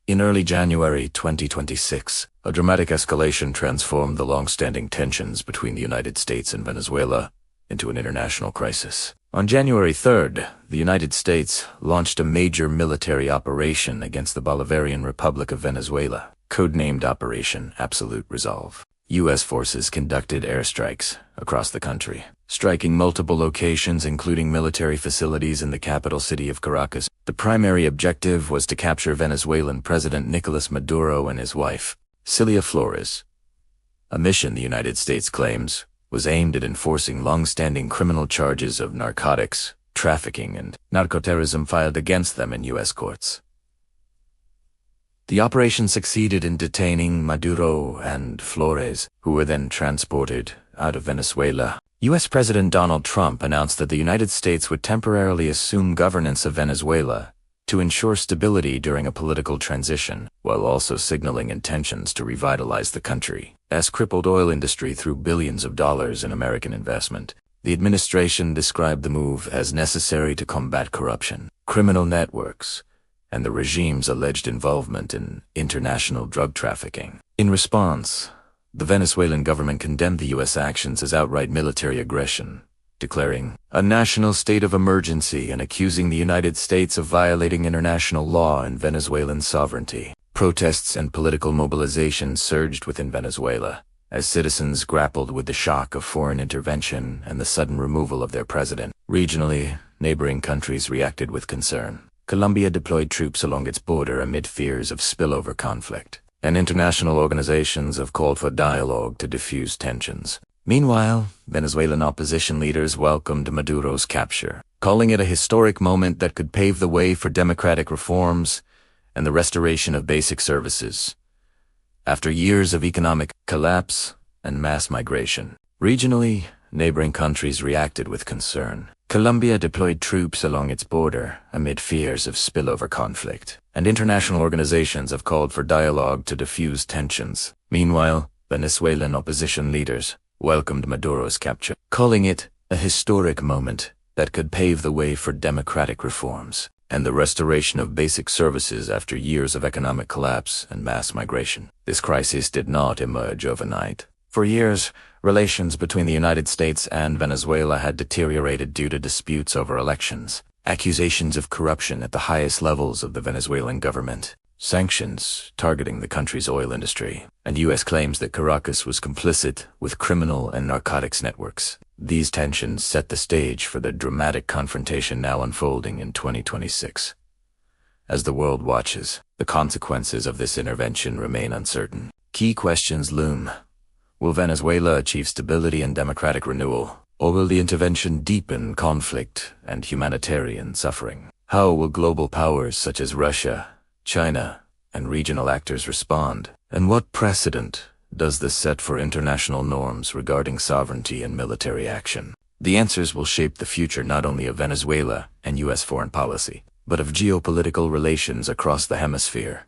In early January 2026, a dramatic escalation transformed the long-standing tensions between the United States and Venezuela into an international crisis. On January 3rd, the United States launched a major military operation against the Bolivarian Republic of Venezuela, codenamed Operation Absolute Resolve. U.S. forces conducted airstrikes across the country, striking multiple locations including military facilities in the capital city of Caracas. The primary objective was to capture Venezuelan President Nicolas Maduro and his wife, Cilia Flores. A mission, the United States claims, was aimed at enforcing long-standing criminal charges of narcotics, trafficking, and narcoterrorism filed against them in U.S. courts. The operation succeeded in detaining Maduro and Flores, who were then transported out of Venezuela. U.S. President Donald Trump announced that the United States would temporarily assume governance of Venezuela to ensure stability during a political transition, while also signaling intentions to revitalize the country's crippled oil industry through billions of dollars in American investment. The administration described the move as necessary to combat corruption, criminal networks, and the regime's alleged involvement in international drug trafficking. In response, the Venezuelan government condemned the U.S. actions as outright military aggression, declaring a national state of emergency and accusing the United States of violating international law and Venezuelan sovereignty. Protests and political mobilization surged within Venezuela as citizens grappled with the shock of foreign intervention and the sudden removal of their president. Regionally, neighboring countries reacted with concern. Colombia deployed troops along its border amid fears of spillover conflict, and international organizations have called for dialogue to diffuse tensions. Meanwhile, Venezuelan opposition leaders welcomed Maduro's capture, calling it a historic moment that could pave the way for democratic reforms and the restoration of basic services. After years of economic collapse and mass migration, regionally, neighboring countries reacted with concern. Colombia deployed troops along its border amid fears of spillover conflict, and international organizations have called for dialogue to diffuse tensions. Meanwhile, Venezuelan opposition leaders welcomed Maduro's capture, calling it a historic moment that could pave the way for democratic reforms and the restoration of basic services after years of economic collapse and mass migration. This crisis did not emerge overnight. For years, relations between the United States and Venezuela had deteriorated due to disputes over elections, accusations of corruption at the highest levels of the Venezuelan government, sanctions targeting the country's oil industry, and U.S. claims that Caracas was complicit with criminal and narcotics networks. These tensions set the stage for the dramatic confrontation now unfolding in 2026. As the world watches, the consequences of this intervention remain uncertain. Key questions loom. Will Venezuela achieve stability and democratic renewal, or will the intervention deepen conflict and humanitarian suffering? How will global powers such as Russia, China, and regional actors respond? And what precedent does this set for international norms regarding sovereignty and military action? The answers will shape the future not only of Venezuela and U.S. foreign policy, but of geopolitical relations across the hemisphere.